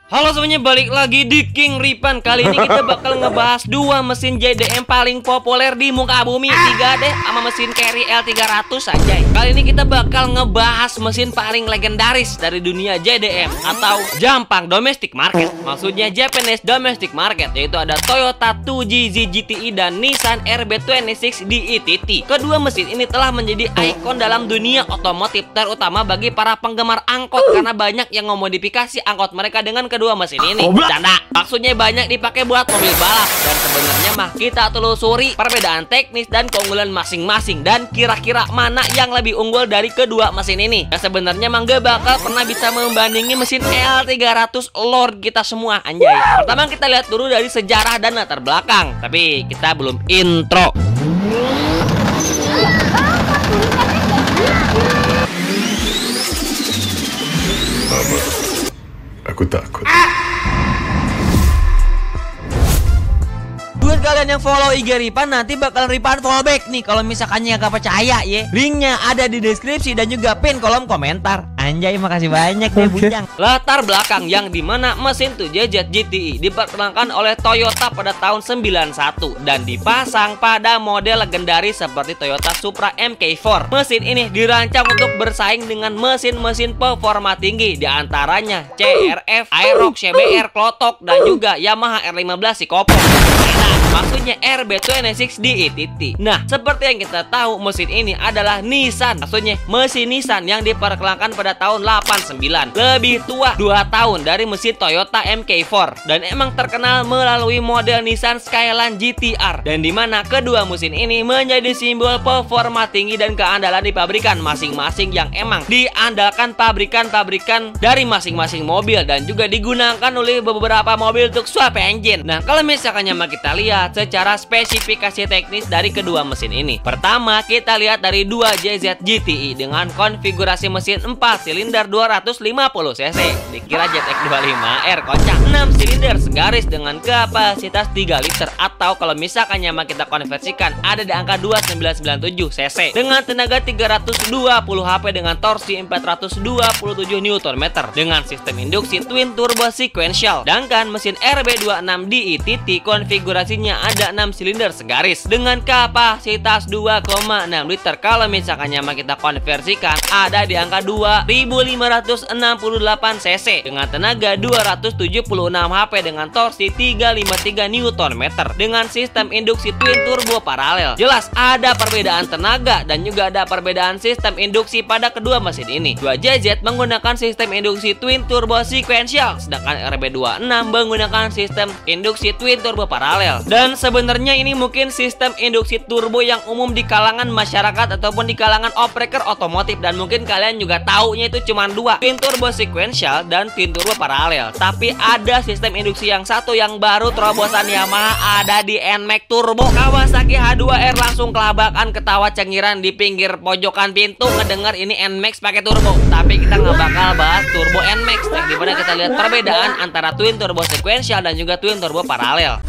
Halo semuanya, balik lagi di King Ripan. Kali ini kita bakal ngebahas dua mesin JDM paling populer di muka bumi, 3D sama mesin carry L300 aja. Kali ini kita bakal ngebahas mesin paling legendaris dari dunia JDM atau Jampang Domestic Market. Maksudnya Japanese Domestic Market, yaitu ada Toyota 2JZ GTI dan Nissan RB26 DETT. Kedua mesin ini telah menjadi ikon dalam dunia otomotif, terutama bagi para penggemar angkot karena banyak yang memodifikasi angkot mereka dengan kedua mesin ini. Canda, maksudnya banyak dipakai buat mobil balap. Dan sebenarnya mah kita telusuri perbedaan teknis dan keunggulan masing-masing dan kira-kira mana yang lebih unggul dari kedua mesin ini. Dan sebenarnya mah gak bakal pernah bisa membandingi mesin L300 Lord kita semua, anjay. Pertama kita lihat dulu dari sejarah dan latar belakang. Tapi kita belum intro. Aku takut. Buat kalian yang follow IG Ripan, nanti bakal Ripan follow back nih kalau misalkannya gak percaya ya. Linknya ada di deskripsi dan juga pin kolom komentar. Anjay, makasih banyak deh Bujang. Latar belakang yang dimana mesin 2JZ GTI diperkenalkan oleh Toyota pada tahun 91 dan dipasang pada model legendaris seperti Toyota Supra MK4. Mesin ini dirancang untuk bersaing dengan mesin-mesin performa tinggi, diantaranya CRF, Aerox, CBR, Klotok, dan juga Yamaha R15 Sikopo. Maksudnya RB26 DETT. Nah, seperti yang kita tahu, mesin ini adalah Nissan. Maksudnya mesin Nissan yang diperkenalkan pada tahun 89. Lebih tua 2 tahun dari mesin Toyota MK4 dan emang terkenal melalui model Nissan Skyline GTR. Dan dimana kedua mesin ini menjadi simbol performa tinggi dan keandalan di pabrikan masing-masing yang emang diandalkan pabrikan-pabrikan dari masing-masing mobil dan juga digunakan oleh beberapa mobil untuk swap engine. Nah, kalau misalkannya kita lihat secara spesifikasi teknis dari kedua mesin ini. Pertama, kita lihat dari 2JZ GTI dengan konfigurasi mesin 4 silinder 250 cc. Dikira ZX25R, kocak. 6 silinder segaris dengan kapasitas 3 liter atau kalau misalkannya kita konversikan ada di angka 2997 cc dengan tenaga 320 HP dengan torsi 427 Nm dengan sistem induksi twin turbo sequential. Sedangkan mesin RB26 DETT konfigurasinya ada 6 silinder segaris dengan kapasitas 2,6 liter. Kalau misalkannya kita konversikan ada di angka 2568 cc dengan tenaga 276 HP dengan torsi 353 Nm dengan sistem induksi twin turbo paralel. Jelas ada perbedaan tenaga dan juga ada perbedaan sistem induksi pada kedua mesin ini. 2JZ menggunakan sistem induksi twin turbo sequential, sedangkan RB26 menggunakan sistem induksi twin turbo paralel. Dan sebenarnya ini mungkin sistem induksi turbo yang umum di kalangan masyarakat ataupun di kalangan operator otomotif, dan mungkin kalian juga taunya itu cuma dua, twin turbo sequential dan twin turbo paralel. Tapi ada sistem induksi yang satu yang baru terobosan Yamaha, ada di NMAX Turbo. Kawasaki H2R langsung kelabakan ketawa cengiran di pinggir pojokan pintu ngedenger ini NMAX pakai turbo. Tapi kita nggak bakal bahas turbo NMAX, yang dimana kita lihat perbedaan antara twin turbo sequential dan juga twin turbo paralel.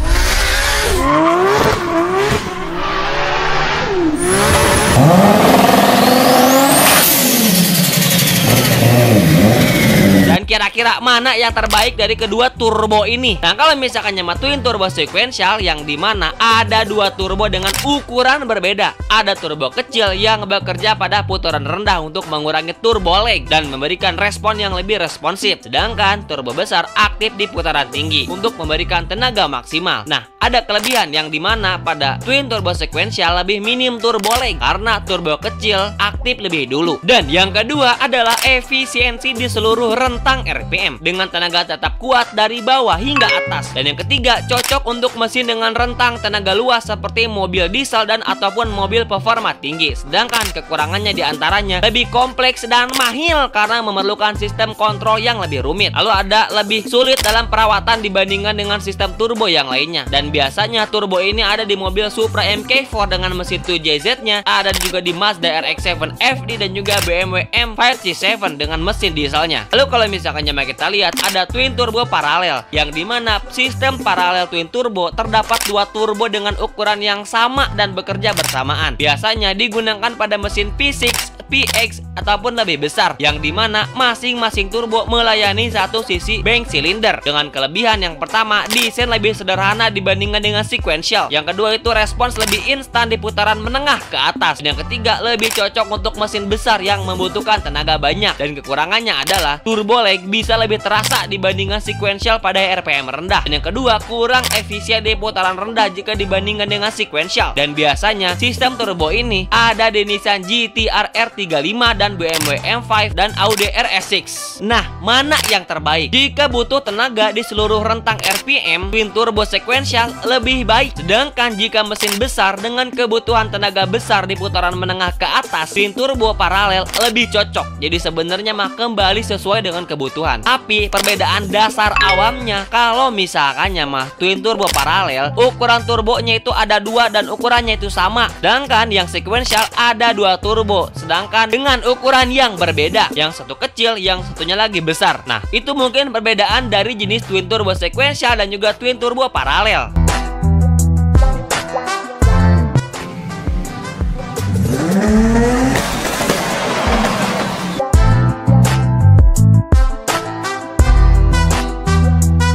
Dan kira-kira mana yang terbaik dari kedua turbo ini? Nah, kalau misalkan twin turbo sequential yang dimana ada dua turbo dengan ukuran berbeda. Ada turbo kecil yang bekerja pada putaran rendah untuk mengurangi turbo lag dan memberikan respon yang lebih responsif. Sedangkan turbo besar aktif di putaran tinggi untuk memberikan tenaga maksimal. Nah, ada kelebihan yang dimana pada twin turbo sequential lebih minim turbo lag karena turbo kecil aktif lebih dulu. Dan yang kedua adalah efisiensi di seluruh rentang RPM dengan tenaga tetap kuat dari bawah hingga atas. Dan yang ketiga, cocok untuk mesin dengan rentang tenaga luas seperti mobil diesel dan ataupun mobil performa tinggi. Sedangkan kekurangannya diantaranya lebih kompleks dan mahal karena memerlukan sistem kontrol yang lebih rumit. Lalu ada lebih sulit dalam perawatan dibandingkan dengan sistem turbo yang lainnya. Dan biasanya turbo ini ada di mobil Supra MK4 dengan mesin 2JZ-nya, ada juga di Mazda RX-7 FD dan juga BMW M5 C7 dengan mesin dieselnya. Lalu kalau misalnya misalkannya kita lihat ada twin turbo paralel, yang dimana sistem paralel twin turbo terdapat dua turbo dengan ukuran yang sama dan bekerja bersamaan. Biasanya digunakan pada mesin V6, PX ataupun lebih besar, yang dimana masing-masing turbo melayani satu sisi bank silinder. Dengan kelebihan yang pertama, desain lebih sederhana dibandingkan dengan sequential. Yang kedua itu respons lebih instan di putaran menengah ke atas. Dan yang ketiga, lebih cocok untuk mesin besar yang membutuhkan tenaga banyak. Dan kekurangannya adalah turbo lag bisa lebih terasa dibandingkan sequential pada RPM rendah. Dan yang kedua, kurang efisien di putaran rendah jika dibandingkan dengan sequential. Dan biasanya sistem turbo ini ada di Nissan GT-R R35 dan BMW M5 dan Audi RS6. Nah, mana yang terbaik? Jika butuh tenaga di seluruh rentang RPM, twin turbo sequential lebih baik. Sedangkan jika mesin besar dengan kebutuhan tenaga besar di putaran menengah ke atas, twin turbo paralel lebih cocok. Jadi sebenarnya mah kembali sesuai dengan kebutuhan. Tapi perbedaan dasar awamnya, kalau misalkannya mah twin turbo paralel, ukuran turbonya itu ada dua dan ukurannya itu sama. Sedangkan yang sequential ada dua turbo, sedangkan dengan ukuran yang berbeda, yang satu kecil, yang satunya lagi besar. Nah, itu mungkin perbedaan dari jenis twin turbo sequential dan juga twin turbo paralel.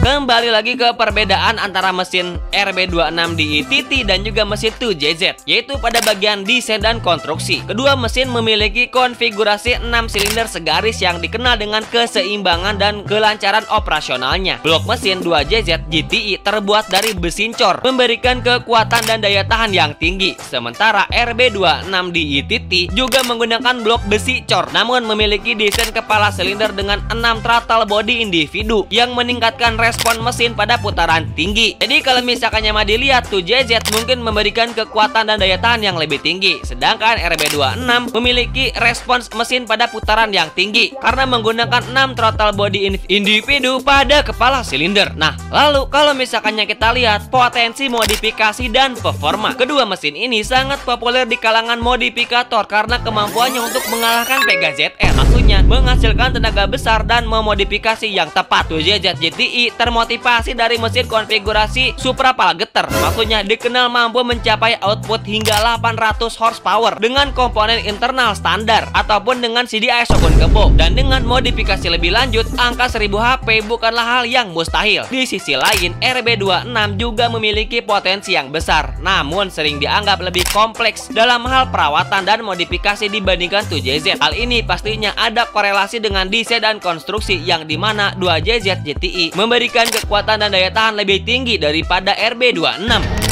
Kembali lagi ke perbedaan antara mesin RB26 di ITT dan juga mesin 2JZ, yaitu pada bagian desain dan konstruksi. Kedua mesin memiliki konfigurasi 6 silinder segaris yang dikenal dengan keseimbangan dan kelancaran operasionalnya. Blok mesin 2JZ GTI terbuat dari besi cor, memberikan kekuatan dan daya tahan yang tinggi. Sementara RB26 di ITT juga menggunakan blok besi cor, namun memiliki desain kepala silinder dengan 6 throttle body individu yang meningkatkan respon mesin pada putaran tinggi. Jadi kalau misalkannya mah dilihat, 2JZ mungkin memberikan kekuatan dan daya tahan yang lebih tinggi, sedangkan RB26 memiliki respons mesin pada putaran yang tinggi karena menggunakan 6 throttle body individu pada kepala silinder. Nah, lalu kalau misalkannya kita lihat potensi modifikasi dan performa, kedua mesin ini sangat populer di kalangan modifikator karena kemampuannya untuk mengalahkan Pega ZR, maksudnya menghasilkan tenaga besar dan memodifikasi yang tepat. 2JZ GTI termotivasi dari mesin konfigurasi Supra Palgeter, maksudnya dikenal mampu mencapai output hingga 800 horsepower dengan komponen internal standar ataupun dengan CDI Shogun Kebo. Dan dengan modifikasi lebih lanjut, angka 1000 HP bukanlah hal yang mustahil. Di sisi lain, RB26 juga memiliki potensi yang besar, namun sering dianggap lebih kompleks dalam hal perawatan dan modifikasi dibandingkan 2JZ. Hal ini pastinya ada korelasi dengan desain dan konstruksi, yang dimana 2JZ GTI memberikan kekuatan dan daya tahan lebih tinggi daripada RB26.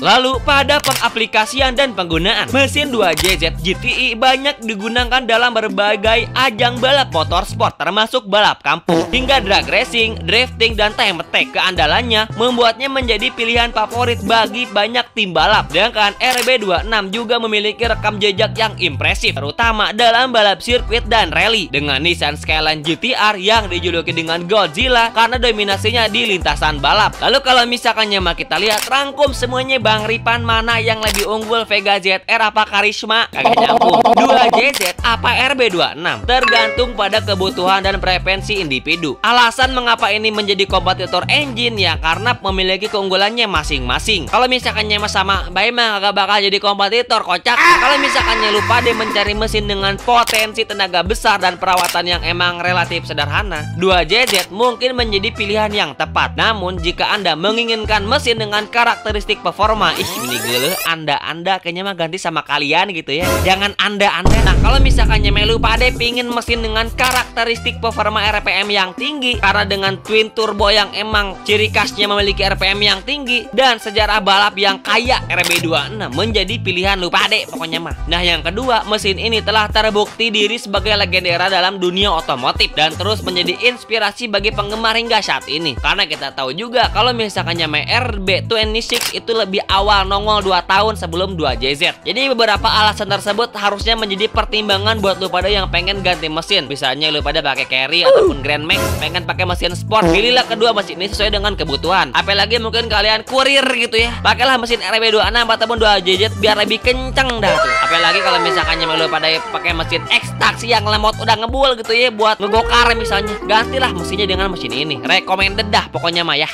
Lalu pada pengaplikasian dan penggunaan, mesin 2JZ GTI banyak digunakan dalam berbagai ajang balap motorsport, termasuk balap kampung hingga drag racing, drifting, dan time attack. Keandalannya membuatnya menjadi pilihan favorit bagi banyak tim balap. Sedangkan RB26 juga memiliki rekam jejak yang impresif, terutama dalam balap sirkuit dan rally, dengan Nissan Skyline GT-R yang dijuluki dengan Godzilla karena dominasinya di lintasan balap. Lalu kalau misalkannya kita lihat rangkum semuanya, Bang Ripan, mana yang lebih unggul, Vega ZR apa Karisma? Kagak nyambung. 2JZ apa RB26? Tergantung pada kebutuhan dan preferensi individu. Alasan mengapa ini menjadi kompetitor engine ya karena memiliki keunggulannya masing-masing. Kalau misalkannya sama baik mah kagak bakal jadi kompetitor, kocak. Kalau misalkannya lupa deh mencari mesin dengan potensi tenaga besar dan perawatan yang emang relatif sederhana, 2JZ mungkin menjadi pilihan yang tepat. Namun jika Anda menginginkan mesin dengan karakteristik performa, ini gele, anda kayaknya mah ganti sama kalian gitu ya. Jangan anda. Nah, kalau misalkannya melu pade pingin mesin dengan karakteristik performa RPM yang tinggi, karena dengan twin turbo yang emang ciri khasnya memiliki RPM yang tinggi dan sejarah balap yang kaya, RB26 menjadi pilihan lu pade pokoknya mah. Nah, yang kedua, mesin ini telah terbukti diri sebagai legendera dalam dunia otomotif dan terus menjadi inspirasi bagi penggemar hingga saat ini. Karena kita tahu juga kalau misalkannya RB26 itu lebih awal nongol 2 tahun sebelum 2JZ. Jadi beberapa alasan tersebut harusnya menjadi pertimbangan buat lu pada yang pengen ganti mesin. Misalnya lu pada pakai carry ataupun Grand Max, pengen pakai mesin sport, pilihlah kedua mesin ini sesuai dengan kebutuhan. Apalagi mungkin kalian kurir gitu ya, pakailah mesin RB26 ataupun 2JZ biar lebih kenceng dah tuh. Apalagi kalau misalkan lu pada pakai mesin X-Taxi yang lemot udah ngebul gitu ya buat ngegokar misalnya, gantilah mesinnya dengan mesin ini. Recommended dah pokoknya mah ya.